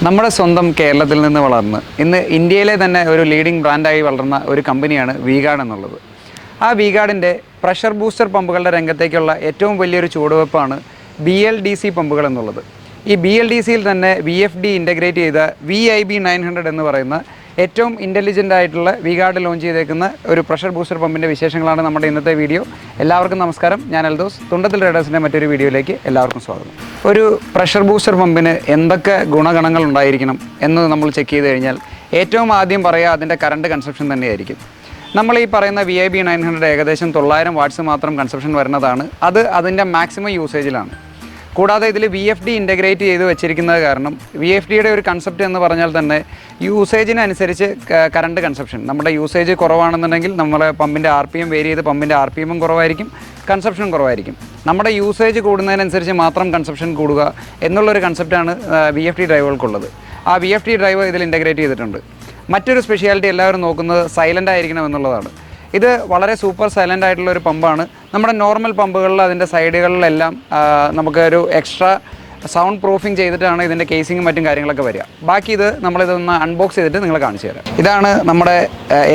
നമ്മുടെ സ്വന്തം കേരളത്തിൽ നിന്ന് വളർന്ന് ഇന്ന് ഇന്ത്യയിലെ തന്നെ ഒരു ലീഡിംഗ് ബ്രാൻഡായി വളർന്ന ഒരു കമ്പനിയാണ് വി-ഗാർഡ് എന്നുള്ളത്. ആ വി-ഗാർഡിൻ്റെ പ്രഷർ ബൂസ്റ്റർ പമ്പുകളുടെ രംഗത്തേക്കുള്ള ഏറ്റവും വലിയൊരു ചുവടുവെപ്പാണ് BLDC പമ്പുകൾ എന്നുള്ളത്. ഈ BLDCയിൽ തന്നെ VFD ഇൻ്റഗ്രേറ്റ് ചെയ്ത VIB 900 എന്ന് പറയുന്ന ഏറ്റവും ഇൻ്റലിജൻ്റ് ആയിട്ടുള്ള വി-ഗാർഡ് ലോഞ്ച് ചെയ്തേക്കുന്ന ഒരു പ്രഷർ ബൂസ്റ്റർ പമ്പിൻ്റെ വിശേഷങ്ങളാണ് നമ്മുടെ ഇന്നത്തെ വീഡിയോ. എല്ലാവർക്കും നമസ്കാരം, ഞാൻ എൽദോസ്. തുണ്ടത്തിൽ റൈഡേഴ്സിൻ്റെ മറ്റൊരു വീഡിയോയിലേക്ക് എല്ലാവർക്കും സ്വാഗതം. ഒരു പ്രഷർ ബൂസ്റ്റർ പമ്പിന് എന്തൊക്കെ ഗുണഗണങ്ങൾ ഉണ്ടായിരിക്കണം എന്ന് നമ്മൾ ചെക്ക് ചെയ്ത് കഴിഞ്ഞാൽ ഏറ്റവും ആദ്യം പറയുക അതിൻ്റെ കറണ്ട് കൺസപ്ഷൻ തന്നെയായിരിക്കും. നമ്മൾ ഈ പറയുന്ന VIB 900 ഏകദേശം 900 വാട്ട്സ് മാത്രം കൺസപ്ഷൻ വരുന്നതാണ്. അത് അതിൻ്റെ മാക്സിമം യൂസേജിലാണ്. കൂടാതെ ഇതിൽ VFD ഇൻ്റഗ്രേറ്റ് ചെയ്ത് വെച്ചിരിക്കുന്നത് കാരണം VFDയുടെ ഒരു കൺസെപ്റ്റ് എന്ന് പറഞ്ഞാൽ തന്നെ യൂസേജിനനുസരിച്ച് കറണ്ട് കൺസപ്ഷൻ, നമ്മുടെ യൂസേജ് കുറവാണെന്നുണ്ടെങ്കിൽ നമ്മുടെ പമ്പിൻ്റെ RPM വേരി ചെയ്ത് പമ്പിൻ്റെ RPMഉം കുറവായിരിക്കും, കൺസപ്ഷൻ കുറവായിരിക്കും. നമ്മുടെ യൂസേജ് കൂടുന്നതിനനുസരിച്ച് മാത്രം കൺസപ്ഷൻ കൂടുക എന്നുള്ളൊരു കൺസെപ്റ്റാണ് VFD ഡ്രൈവുകൾക്കുള്ളത്. ആ VFD ഡ്രൈവ് ഇതിൽ ഇൻ്റഗ്രേറ്റ് ചെയ്തിട്ടുണ്ട്. മറ്റൊരു സ്പെഷ്യാലിറ്റി എല്ലാവരും നോക്കുന്നത് സൈലൻ്റ് ആയിരിക്കണം എന്നുള്ളതാണ്. ഇത് വളരെ സൂപ്പർ സൈലൻ്റ് ആയിട്ടുള്ള ഒരു പമ്പാണ്. നമ്മുടെ നോർമൽ പമ്പുകളിൽ അതിൻ്റെ സൈഡുകളിലെല്ലാം നമുക്കൊരു എക്സ്ട്രാ സൗണ്ട് പ്രൂഫിങ് ചെയ്തിട്ടാണ് ഇതിൻ്റെ കേസിങ്ങും മറ്റും കാര്യങ്ങളൊക്കെ വരിക. ബാക്കി ഇത് നമ്മളിതൊന്ന് അൺബോക്സ് ചെയ്തിട്ട് നിങ്ങളെ കാണിച്ചു തരാം. ഇതാണ് നമ്മുടെ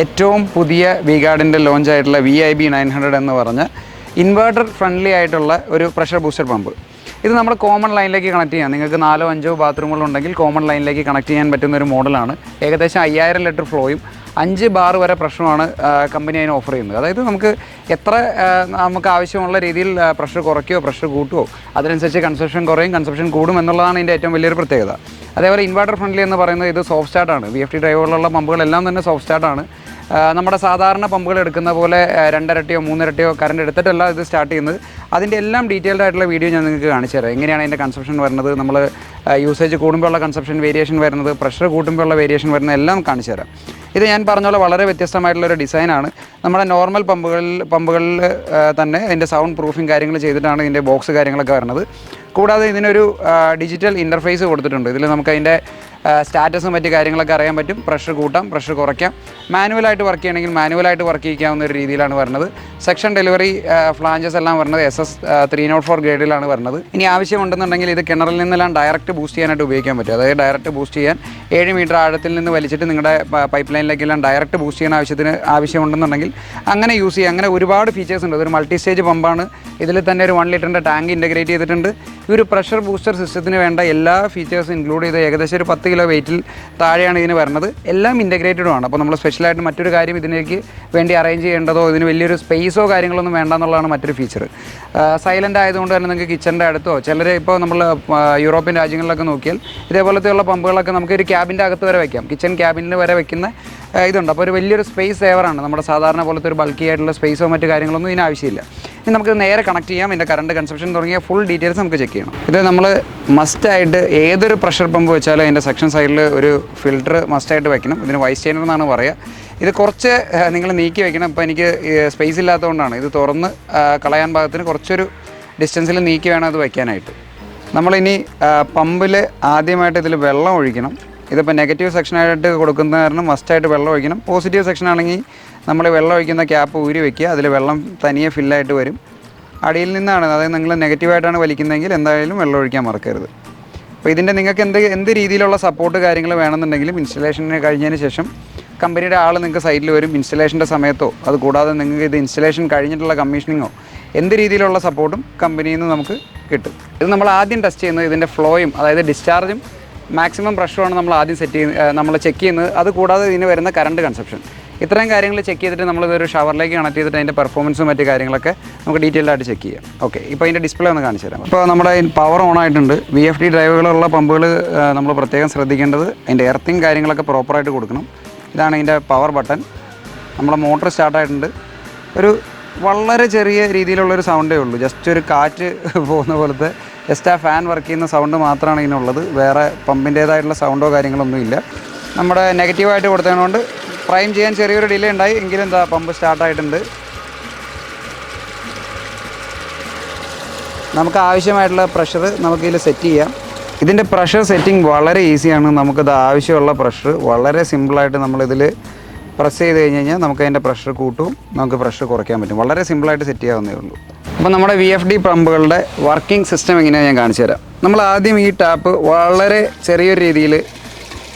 ഏറ്റവും പുതിയ വി-ഗാർഡിൻ്റെ ലോഞ്ച് ആയിട്ടുള്ള VIB 900 എന്ന് പറഞ്ഞ ഇൻവേർട്ടർ ഫ്രണ്ട്ലി ആയിട്ടുള്ള ഒരു പ്രഷർ ബൂസ്റ്റർ പമ്പ്. ഇത് നമ്മൾ കോമൺ ലൈനിലേക്ക് കണക്ട് ചെയ്യാം. നിങ്ങൾക്ക് 4-5 ബാത്റൂമുകളുണ്ടെങ്കിൽ കോമൺ ലൈനിലേക്ക് കണക്ട് ചെയ്യാൻ പറ്റുന്ന ഒരു മോഡലാണ്. ഏകദേശം 5000 ലിറ്റർ ഫ്ലോയും 5 ബാർ വരെ പ്രഷറുമാണ് കമ്പനി അതിന് ഓഫർ ചെയ്യുന്നത്. അതായത് നമുക്ക് എത്ര നമുക്ക് ആവശ്യമുള്ള രീതിയിൽ പ്രഷർ കുറയ്ക്കുകയോ പ്രഷർ കൂട്ടുകയോ അതിനനുസരിച്ച് കൺസപ്ഷൻ കുറയും, കൺസപ്ഷൻ കൂടും എന്നുള്ളതാണ് ഇതിൻ്റെ ഏറ്റവും വലിയൊരു പ്രത്യേകത. അതേപോലെ ഇൻവെർട്ടർ ഫ്രണ്ട്ലി എന്ന് പറയുന്നത് ഇത് സോഫ്റ്റ് സ്റ്റാർട്ടാണ്. VFD ഡ്രൈവുകളുള്ള പമ്പുകളെല്ലാം തന്നെ സോഫ്റ്റ് സ്റ്റാർട്ടാണ്. നമ്മുടെ സാധാരണ പമ്പുകൾ എടുക്കുന്ന പോലെ 2 ഇരട്ടിയോ 3 ഇരട്ടിയോ കറണ്ട് എടുത്തിട്ടല്ല ഇത് സ്റ്റാർട്ട് ചെയ്യുന്നത്. അതിൻ്റെ എല്ലാം ഡീറ്റെയിൽഡ് ആയിട്ടുള്ള വീഡിയോ ഞാൻ നിങ്ങൾക്ക് കാണിച്ചു തരാം. എങ്ങനെയാണ് അതിൻ്റെ കൺസപ്ഷൻ വരുന്നത്, നമ്മൾ യൂസേജ് കൂടുമ്പോഴുള്ള കൺസപ്ഷൻ വേരിയേഷൻ വരുന്നത്, പ്രഷർ കൂട്ടുമ്പോഴുള്ള വേരിയേഷൻ വരുന്നത് എല്ലാം കാണിച്ചു തരാം. ഇത് ഞാൻ പറഞ്ഞ പോലെ വളരെ വ്യത്യസ്തമായിട്ടുള്ളൊരു ഡിസൈനാണ്. നമ്മുടെ നോർമൽ പമ്പുകളിൽ തന്നെ ഇതിൻ്റെ സൗണ്ട് പ്രൂഫിങ് കാര്യങ്ങൾ ചെയ്തിട്ടാണ് ഇതിൻ്റെ ബോക്സ് കാര്യങ്ങളൊക്കെ വരുന്നത്. കൂടാതെ ഇതിനൊരു ഡിജിറ്റൽ ഇൻ്റർഫേസ് കൊടുത്തിട്ടുണ്ട്. ഇതിൽ നമുക്കതിൻ്റെ സ്റ്റാറ്റസും മറ്റ് കാര്യങ്ങളൊക്കെ അറിയാൻ പറ്റും. പ്രഷർ കൂട്ടാം, പ്രഷർ കുറയ്ക്കാം. മാനുവലായിട്ട് വർക്ക് ചെയ്യണമെങ്കിൽ മാനുവലായിട്ട് വർക്ക് ചെയ്യിക്കാവുന്ന ഒരു രീതിയിലാണ് വരുന്നത്. സെക്ഷൻ ഡെലിവറി ഫ്ലാഞ്ചസ് എല്ലാം വരുന്നത് SS 304 ഗ്രേഡിലാണ് വരുന്നത്. ഇനി ആവശ്യമുണ്ടെന്നുണ്ടെങ്കിൽ ഇത് കിണറിൽ നിന്നെല്ലാം ഡയറക്റ്റ് ബൂസ്റ്റ് ചെയ്യാനായിട്ട് ഉപയോഗിക്കാൻ പറ്റും. അതായത് ഡയറക്റ്റ് ബൂസ്റ്റ് ചെയ്യാൻ 7 മീറ്റർ ആഴത്തിൽ നിന്ന് വലിച്ചിട്ട് നിങ്ങളുടെ പൈപ്പ് ലൈനിലേക്കെല്ലാം ഡയറക്റ്റ് ബൂസ്റ്റ് ചെയ്യാൻ ആവശ്യമുണ്ടെന്നുണ്ടെങ്കിൽ അങ്ങനെ യൂസ് ചെയ്യാം. അങ്ങനെ ഒരുപാട് ഫീച്ചേഴ്സ് ഉണ്ട്. ഇതൊരു മൾട്ടി സ്റ്റേജ് പമ്പാണ്. ഇതിൽ തന്നെ ഒരു 1 ലിറ്ററിൻ്റെ ടാങ്ക് ഇൻ്റഗ്രേറ്റ് ചെയ്തിട്ടുണ്ട്. ഈ ഒരു പ്രഷർ ബൂസ്റ്റർ സിസ്റ്റത്തിന് വേണ്ട എല്ലാ ഫീച്ചേഴ്സും ഇൻക്ലൂഡ് ചെയ്ത് ഏകദേശം ഒരു 10 കിലോ വെയിറ്റിൽ താഴെയാണ് ഇതിന് വരുന്നത്. എല്ലാം ഇൻ്റഗ്രേറ്റഡുമാണ്. അപ്പോൾ നമ്മൾ സ്പെഷ്യലായിട്ട് മറ്റൊരു കാര്യം ഇതിലേക്ക് വേണ്ടി അറേഞ്ച് ചെയ്യേണ്ടതോ ഇതിന് വലിയൊരു സ്പേസോ കാര്യങ്ങളൊന്നും വേണ്ട എന്നുള്ളതാണ് മറ്റൊരു ഫീച്ചർ. സൈലൻ്റ് ആയതുകൊണ്ട് തന്നെ നിങ്ങൾക്ക് കിച്ചൻ്റെ അടുത്തോ ചിലർ ഇപ്പോൾ നമ്മൾ യൂറോപ്യൻ രാജ്യങ്ങളിലൊക്കെ നോക്കിയാൽ ഇതേപോലത്തെയുള്ള പമ്പുകളൊക്കെ നമുക്ക് ഒരു ക്യാബിൻ്റെ അകത്ത് വരെ വയ്ക്കാം. കിച്ചൺ ക്യാബിനിൽ വരെ വയ്ക്കുന്ന ഇതുണ്ട്. അപ്പോൾ ഒരു വലിയൊരു സ്പേസ് സേവറാണ്. നമ്മുടെ സാധാരണ പോലത്തെ ഒരു ബൾക്കി ആയിട്ടുള്ള സ്പേസോ മറ്റു കാര്യങ്ങളൊന്നും ഇതിന് ആവശ്യമില്ല. ഇനി നമുക്ക് നേരെ കണക്ട് ചെയ്യാം. ഇതിൻ്റെ കറണ്ട് കൺസപ്ഷൻ തുടങ്ങിയ ഫുൾ ഡീറ്റെയിൽസ് നമുക്ക് ചെക്ക് ചെയ്യണം. ഇത് നമ്മൾ മസ്റ്റായിട്ട് ഏതൊരു പ്രഷർ പമ്പ് വെച്ചാലും അതിൻ്റെ സെക്ഷൻ സൈഡിൽ ഒരു ഫിൽറ്റർ മസ്റ്റായിട്ട് വയ്ക്കണം. ഇതിന് വൈസ് ചെയിനർ എന്നാണ് പറയുക. ഇത് കുറച്ച് നിങ്ങൾ നീക്കി വയ്ക്കണം. ഇപ്പോൾ എനിക്ക് സ്പേസ് ഇല്ലാത്തതുകൊണ്ടാണ് ഇത് തുറന്ന് കളയാൻ ഭാഗത്തിന് കുറച്ചൊരു ഡിസ്റ്റൻസിൽ നീക്കി വേണം അത് വയ്ക്കാനായിട്ട്. നമ്മളിനി പമ്പിൽ ആദ്യമായിട്ട് ഇതിൽ വെള്ളം ഒഴിക്കണം. ഇതിപ്പോൾ നെഗറ്റീവ് സെക്ഷനായിട്ട് കൊടുക്കുന്ന കാരണം മസ്റ്റായിട്ട് വെള്ളം ഒഴിക്കണം. പോസിറ്റീവ് സെക്ഷനാണെങ്കിൽ നമ്മൾ വെള്ളം ഒഴിക്കുന്ന ക്യാപ്പ് ഊരി വയ്ക്കുക. അതിൽ വെള്ളം തനിയെ ഫില്ലായിട്ട് വരും. അടിയിൽ നിന്നാണ്, അതായത് നിങ്ങൾ നെഗറ്റീവായിട്ടാണ് വലിക്കുന്നതെങ്കിൽ എന്തായാലും വെള്ളം ഒഴിക്കാൻ മറക്കരുത്. അപ്പോൾ ഇതിൻ്റെ നിങ്ങൾക്ക് എന്ത് രീതിയിലുള്ള സപ്പോർട്ട് കാര്യങ്ങൾ വേണമെന്നുണ്ടെങ്കിലും ഇൻസ്റ്റലേഷന് കഴിഞ്ഞതിന് ശേഷം കമ്പനിയുടെ ആൾ നിങ്ങൾക്ക് സൈഡിൽ വരും. ഇൻസ്റ്റലേഷൻ്റെ സമയത്തോ അത് കൂടാതെ നിങ്ങൾക്ക് ഇത് ഇൻസ്റ്റലേഷൻ കഴിഞ്ഞിട്ടുള്ള കമ്മീഷനിങ്ങോ എന്ത് രീതിയിലുള്ള സപ്പോർട്ടും കമ്പനിയിൽ നിന്ന് നമുക്ക് കിട്ടും. ഇത് നമ്മൾ ആദ്യം ടെസ്റ്റ് ചെയ്യുന്നത് ഇതിൻ്റെ ഫ്ലോയും അതായത് ഡിസ്ചാർജും മാക്സിമം പ്രഷറുമാണ് നമ്മൾ ആദ്യം നമ്മൾ ചെക്ക് ചെയ്യുന്നത്. അത് കൂടാതെ ഇതിന് വരുന്ന കറണ്ട് കൺസപ്ഷൻ, ഇത്രയും കാര്യങ്ങൾ ചെക്ക് ചെയ്തിട്ട് നമ്മളിതൊരു ഷവറിലേക്ക് കണക്ട് ചെയ്തിട്ട് അതിൻ്റെ പെർഫോമൻസും മറ്റു കാര്യങ്ങളൊക്കെ നമുക്ക് ഡീറ്റെയിൽഡ് ആയിട്ട് ചെക്ക് ചെയ്യാം. ഓക്കെ, ഇപ്പോൾ അതിൻ്റെ ഡിസ്പ്ലേ ഒന്ന് കാണിച്ചു തരാം. ഇപ്പോൾ നമ്മുടെ പവർ ഓൺ ആയിട്ടുണ്ട്. VFD ഡ്രൈവുകളുള്ള പമ്പുകൾ നമ്മൾ പ്രത്യേകം ശ്രദ്ധിക്കേണ്ടത് അതിൻ്റെ എർത്തിങ് കാര്യങ്ങളൊക്കെ പ്രോപ്പറായിട്ട് കൊടുക്കണം. ഇതാണ് ഇതിൻ്റെ പവർ ബട്ടൺ. നമ്മളെ മോട്ടർ സ്റ്റാർട്ടായിട്ടുണ്ട്. ഒരു വളരെ ചെറിയ രീതിയിലുള്ളൊരു സൗണ്ടേ ഉള്ളൂ. ജസ്റ്റ് ഒരു കാറ്റ് പോകുന്ന പോലത്തെ ജസ്റ്റ് ആ ഫാൻ വർക്ക് ചെയ്യുന്ന സൗണ്ട് മാത്രമാണ് ഇതിനുള്ളത്. വേറെ പമ്പിൻ്റേതായിട്ടുള്ള സൗണ്ടോ കാര്യങ്ങളൊന്നും ഇല്ല. നമ്മുടെ നെഗറ്റീവായിട്ട് കൊടുത്തതുകൊണ്ട് പ്രൈം ചെയ്യാൻ ചെറിയൊരു ഡിലേ ഉണ്ടായി, എങ്കിലും എന്താ പമ്പ് സ്റ്റാർട്ടായിട്ടുണ്ട്. നമുക്ക് ആവശ്യമായിട്ടുള്ള പ്രഷർ നമുക്കിതിൽ സെറ്റ് ചെയ്യാം. ഇതിൻ്റെ പ്രഷർ സെറ്റിംഗ് വളരെ ഈസിയാണ്. നമുക്കത് ആവശ്യമുള്ള പ്രഷർ വളരെ സിമ്പിളായിട്ട് നമ്മളിതിൽ പ്രസ് ചെയ്ത് കഴിഞ്ഞ് കഴിഞ്ഞാൽ നമുക്ക് അതിൻ്റെ പ്രഷർ കൂട്ടും, നമുക്ക് പ്രഷർ കുറയ്ക്കാൻ പറ്റും. വളരെ സിമ്പിളായിട്ട് സെറ്റ് ചെയ്യാവുന്നേ ഉള്ളൂ. അപ്പോൾ നമ്മുടെ VFD പമ്പുകളുടെ വർക്കിംഗ് സിസ്റ്റം എങ്ങനെയാണ് ഞാൻ കാണിച്ചു തരാം. നമ്മൾ ആദ്യം ഈ ടാപ്പ് വളരെ ചെറിയൊരു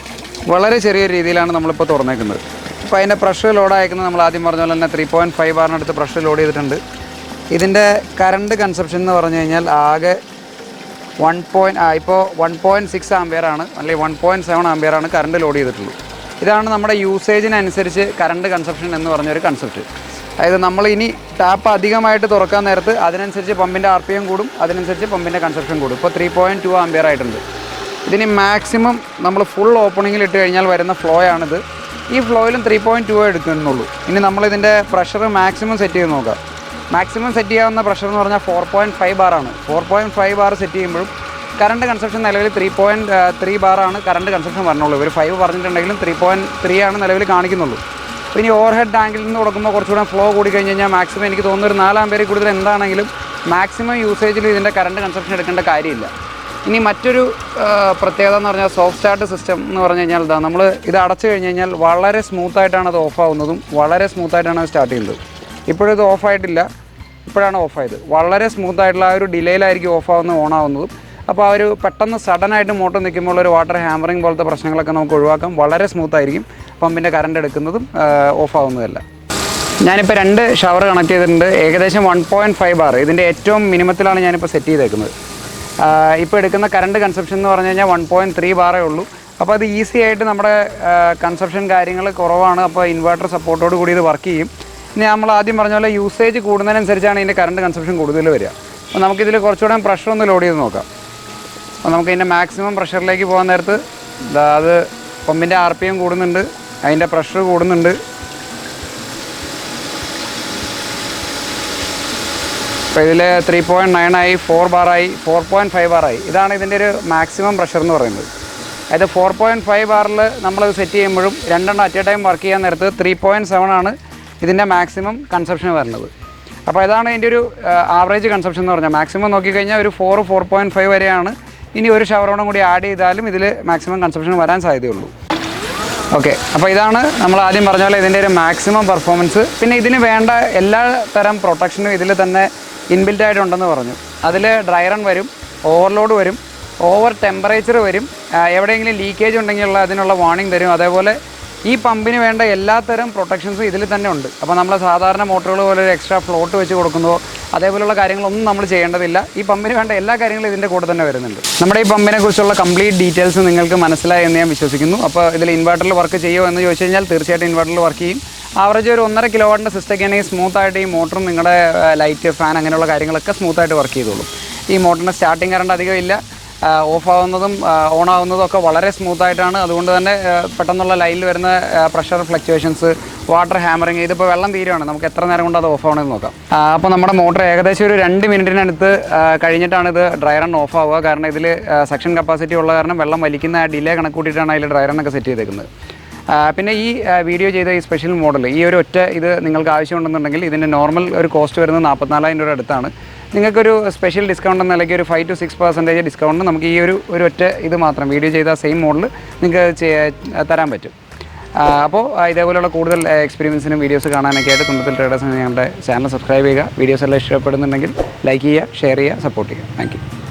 രീതിയിലാണ് നമ്മളിപ്പോൾ തുറന്നേക്കുന്നത്. അപ്പോൾ അതിൻ്റെ പ്രഷർ ലോഡ് അയക്കുന്നത് നമ്മൾ ആദ്യം പറഞ്ഞ പോലെ തന്നെ 3.5 ബാറിനടുത്ത് പ്രഷർ ലോഡ് ചെയ്തിട്ടുണ്ട്. ഇതിൻ്റെ കറണ്ട് കൺസപ്ഷൻ എന്ന് പറഞ്ഞു കഴിഞ്ഞാൽ ആകെ ഇപ്പോൾ 1.6 ആംപിയറാണ്, അല്ലെങ്കിൽ 1.7 ആംപിയറാണ് കറണ്ട് ലോഡ് ചെയ്തിട്ടുള്ളൂ. ഇതാണ് നമ്മുടെ യൂസേജിനനുസരിച്ച് കറണ്ട് കൺസപ്ഷൻ എന്ന് പറഞ്ഞൊരു കൺസെപ്റ്റ്. അതായത് നമ്മൾ ഇനി ടാപ്പ് അധികമായിട്ട് തുറക്കാൻ നേരത്ത് അതിനനുസരിച്ച് പമ്പിൻ്റെ RPM കൂടും, അതിനനുസരിച്ച് പമ്പിൻ്റെ കൺസപ്ഷൻ കൂടും. ഇപ്പോൾ 3.2 ആംപിയർ ആയിട്ടുണ്ട്. ഇതിന് മാക്സിമം നമ്മൾ ഫുൾ ഓപ്പണിങ്ങിൽ ഇട്ട് കഴിഞ്ഞാൽ വരുന്ന ഫ്ലോ ആണിത്. ഈ ഫ്ലോയിലും 3.2 എടുക്കുന്നുള്ളൂ. ഇനി നമ്മളിതിൻ്റെ പ്രഷർ മാക്സിമം സെറ്റ് ചെയ്ത് നോക്കാം. മാക്സിമം സെറ്റ് ചെയ്യാവുന്ന പ്രഷർ എന്ന് പറഞ്ഞാൽ 4.5 ബാറാണ്. 4.5 ബാർ സെറ്റ് ചെയ്യുമ്പോഴും കറണ്ട് കൺസപ്ഷൻ നിലവിൽ 3.3 ബാറാണ് കറണ്ട് കൺസപ്ഷൻ വരണുള്ളൂ. ഇവർ 5 പറഞ്ഞിട്ടുണ്ടെങ്കിലും 3.3 ആണ് നിലവിൽ കാണിക്കുന്നുള്ളൂ. അപ്പോൾ ഇനി ഓവർ ഹെഡ് ടാങ്കിൽ നിന്ന് കൊടുക്കുമ്പോൾ കുറച്ചുകൂടെ ഫ്ലോ കൂടി കഴിഞ്ഞ് കഴിഞ്ഞാൽ മാക്സിമം എനിക്ക് തോന്നുന്നു ഒരു 4 ആംപിയറിൽ കൂടുതൽ എന്താണെങ്കിലും മാക്സിമം യൂസേജിൽ ഇതിൻ്റെ കറണ്ട് കൺസപ്ഷൻ എടുക്കേണ്ട കാര്യമില്ല. ഇനി മറ്റൊരു പ്രത്യേകത എന്ന് പറഞ്ഞാൽ സോഫ്റ്റ് സ്റ്റാർട്ട് സിസ്റ്റം എന്ന് പറഞ്ഞു കഴിഞ്ഞാൽ നമ്മൾ ഇത് അടച്ചു കഴിഞ്ഞ് കഴിഞ്ഞാൽ വളരെ സ്മൂത്തായിട്ടാണ് അത് ഓഫാവുന്നതും വളരെ സ്മൂത്തായിട്ടാണ് അത് സ്റ്റാർട്ട് ചെയ്യുന്നത്. ഇപ്പോഴിത് ഓഫായിട്ടില്ല, ഇപ്പോഴാണ് ഓഫായത്. വളരെ സ്മൂത്തായിട്ടുള്ള ആ ഒരു ഡിലേയിലായിരിക്കും ഓഫാവുന്നത് ഓണാവുന്നതും. അപ്പോൾ ആ ഒരു പെട്ടെന്ന് സഡനായിട്ട് മോട്ടർ നിൽക്കുമ്പോൾ ഒരു വാട്ടർ ഹാമറിങ് പോലത്തെ പ്രശ്നങ്ങളൊക്കെ നമുക്ക് ഒഴിവാക്കാം. വളരെ സ്മൂത്തായിരിക്കും പമ്പിൻ്റെ കറണ്ട് എടുക്കുന്നതും ഓഫാവുന്നതല്ല. ഞാനിപ്പോൾ 2 ഷവർ കണക്ട് ചെയ്തിട്ടുണ്ട്. ഏകദേശം 1.5 ബാർ ഇതിൻ്റെ ഏറ്റവും മിനിമത്തിലാണ് ഞാനിപ്പോൾ സെറ്റ് ചെയ്തേക്കുന്നത്. ഇപ്പോൾ എടുക്കുന്ന കറണ്ട് കൺസപ്ഷൻ എന്ന് പറഞ്ഞു കഴിഞ്ഞാൽ 1.3 ബാറേ ഉള്ളൂ. അപ്പോൾ അത് ഈസി ആയിട്ട് നമ്മുടെ കൺസപ്ഷൻ കാര്യങ്ങൾ കുറവാണ്. അപ്പോൾ ഇൻവെർട്ടർ സപ്പോർട്ടോട് കൂടി ഇത് വർക്ക് ചെയ്യും. ഇനി നമ്മൾ ആദ്യം പറഞ്ഞ പോലെ യൂസേജ് കൂടുന്നതിനനുസരിച്ചാണ് ഇതിൻ്റെ കറണ്ട് കൺസപ്ഷൻ കൂടുതൽ വരിക. അപ്പോൾ നമുക്കിതിൽ കുറച്ചുകൂടെ പ്രഷർ ഒന്ന് ലോഡ് ചെയ്ത് നോക്കാം. അപ്പോൾ നമുക്ക് ഇതിൻ്റെ മാക്സിമം പ്രഷറിലേക്ക് പോകാൻ നേരത്ത് അത് പമ്പിൻ്റെ RPM കൂടുന്നുണ്ട്, അതിൻ്റെ പ്രഷർ കൂടുന്നുണ്ട്. അപ്പോൾ ഇതിൽ 3.9 ആയി, 4 ബാറായി, 4.5 ബാറായി. ഇതാണ് ഇതിൻ്റെ ഒരു മാക്സിമം പ്രഷർ എന്ന് പറയുന്നത്. അതായത് 4.5 ബാറിൽ നമ്മളത് സെറ്റ് ചെയ്യുമ്പോഴും 2 അറ്റ് എ ടൈം വർക്ക് ചെയ്യാൻ നേരത്ത് 3.7 ആണ് ഇതിൻ്റെ മാക്സിമം കൺസപ്ഷൻ വരുന്നത്. അപ്പോൾ ഇതാണ് ഇതിൻ്റെ ഒരു ആവറേജ് കൺസപ്ഷൻ എന്ന് പറഞ്ഞാൽ. മാക്സിമം നോക്കിക്കഴിഞ്ഞാൽ ഒരു 4.5 വരെയാണ്. ഇനി ഒരു ഷവറോണം കൂടി ആഡ് ചെയ്താലും ഇതിൽ മാക്സിമം കൺസപ്ഷൻ വരാൻ സാധ്യതയുള്ളൂ. ഓക്കെ, അപ്പോൾ ഇതാണ് നമ്മൾ ആദ്യം പറഞ്ഞ പോലെ ഇതിൻ്റെ ഒരു മാക്സിമം പെർഫോമൻസ്. പിന്നെ ഇതിന് വേണ്ട എല്ലാ തരം പ്രൊട്ടക്ഷനും ഇതിൽ തന്നെ ഇൻബിൽറ്റ് ആയിട്ടുണ്ടെന്ന് പറഞ്ഞു. അതിൽ ഡ്രൈ റൺ വരും, ഓവർലോഡ് വരും, ഓവർ ടെമ്പറേച്ചർ വരും, എവിടെയെങ്കിലും ലീക്കേജ് ഉണ്ടെങ്കിലുള്ള അതിനുള്ള വാർണിംഗ് തരും. അതേപോലെ ഈ പമ്പിന് വേണ്ട എല്ലാത്തരം പ്രൊട്ടക്ഷൻസും ഇതിൽ തന്നെ ഉണ്ട്. അപ്പോൾ നമ്മൾ സാധാരണ മോട്ടറുകൾ പോലെ ഒരു എക്സ്ട്രാ ഫ്ലോട്ട് വെച്ച് കൊടുക്കുന്നതോ അതേപോലുള്ള കാര്യങ്ങളൊന്നും നമ്മൾ ചെയ്യേണ്ടതില്ല. ഈ പമ്പിന് വേണ്ട എല്ലാ കാര്യങ്ങളും ഇതിൻ്റെ കൂടെ തന്നെ വരുന്നുണ്ട്. നമ്മുടെ ഈ പമ്പിനെ കുറിച്ചുള്ള കംപ്ലീറ്റ് ഡീറ്റെയിൽസ് നിങ്ങൾക്ക് മനസ്സിലായി എന്ന് ഞാൻ വിശ്വസിക്കുന്നു. അപ്പോൾ ഇതിൽ ഇൻവെർട്ടറിൽ വർക്ക് ചെയ്യുമോ എന്ന് ചോദിച്ചു കഴിഞ്ഞാൽ തീർച്ചയായിട്ടും ഇൻവെർട്ടറിൽ വർക്ക് ചെയ്യും. ആവറേജ് ഒരു 1.5 കിലോവാട്ടിൻ്റെ സിസ്റ്റമൊക്കെയാണെങ്കിൽ സ്മൂത്തായിട്ട് ഈ മോട്ടറും നിങ്ങളുടെ ലൈറ്റ്, ഫാൻ അങ്ങനെയുള്ള കാര്യങ്ങളൊക്കെ സ്മൂത്തായിട്ട് വർക്ക് ചെയ്തോളും. ഈ മോട്ടറിന് സ്റ്റാർട്ടിങ് കറണ്ട് അധികം ഇല്ല, ഓഫാവുന്നതും ഓണാവുന്നതും ഒക്കെ വളരെ സ്മൂത്തായിട്ടാണ്. അതുകൊണ്ട് തന്നെ പെട്ടെന്നുള്ള ലൈനിൽ വരുന്ന പ്രഷർ ഫ്ലക്ച്വേഷൻസ്, വാട്ടർ ഹാമറിങ്, ഇതിപ്പോൾ വെള്ളം തീരുവാണ്, നമുക്ക് എത്ര നേരം കൊണ്ട് അത് ഓഫ് ആവണമെന്ന് നോക്കാം. അപ്പോൾ നമ്മുടെ മോട്ടർ ഏകദേശം ഒരു 2 മിനിറ്റിനടുത്ത് കഴിഞ്ഞിട്ടാണ് ഇത് ഡ്രൈ റൺ ഓഫ് ആവുക. കാരണം ഇതിൽ സെക്ഷൻ കപ്പാസിറ്റി ഉള്ള കാരണം വെള്ളം വലിക്കുന്ന ഡിലേ കണക്ക് കൂട്ടിയിട്ടാണ് അതിൽ ഡ്രൈ റണ്ണൊക്കെ സെറ്റ് ചെയ്തേക്കുന്നത്. പിന്നെ ഈ വീഡിയോ ചെയ്ത ഈ സ്പെഷ്യൽ മോഡൽ, ഈ ഒരു ഒറ്റ ഇത് നിങ്ങൾക്ക് ആവശ്യമുണ്ടെന്നുണ്ടെങ്കിൽ ഇതിൻ്റെ നോർമൽ ഒരു കോസ്റ്റ് വരുന്നത് 44,000 രൂപ അടുത്താണ്. നിങ്ങൾക്കൊരു സ്പെഷ്യൽ ഡിസ്കൗണ്ട് എന്ന നിലയ്ക്ക് ഒരു 5 to 6% ഡിസ്കൗണ്ട് നമുക്ക് ഈ ഒരു ഒറ്റ ഇത് മാത്രം വീഡിയോ ചെയ്ത സെയിം മോഡൽ നിങ്ങൾക്ക് തരാൻ പറ്റും. അപ്പോൾ ഇതേപോലെയുള്ള കൂടുതൽ എക്സ്പീരിയൻസിനും വീഡിയോസ് കാണാനൊക്കെ ആയിട്ട് തുണ്ടത്തിൽ ട്രേഡേഴ്സിന് ഞങ്ങളുടെ ചാനൽ സബ്സ്ക്രൈബ് ചെയ്യുക. വീഡിയോസ് എല്ലാം ഇഷ്ടപ്പെടുന്നുണ്ടെങ്കിൽ ലൈക്ക് ചെയ്യുക, ഷെയർ ചെയ്യുക, സപ്പോർട്ട് ചെയ്യുക. Thank you.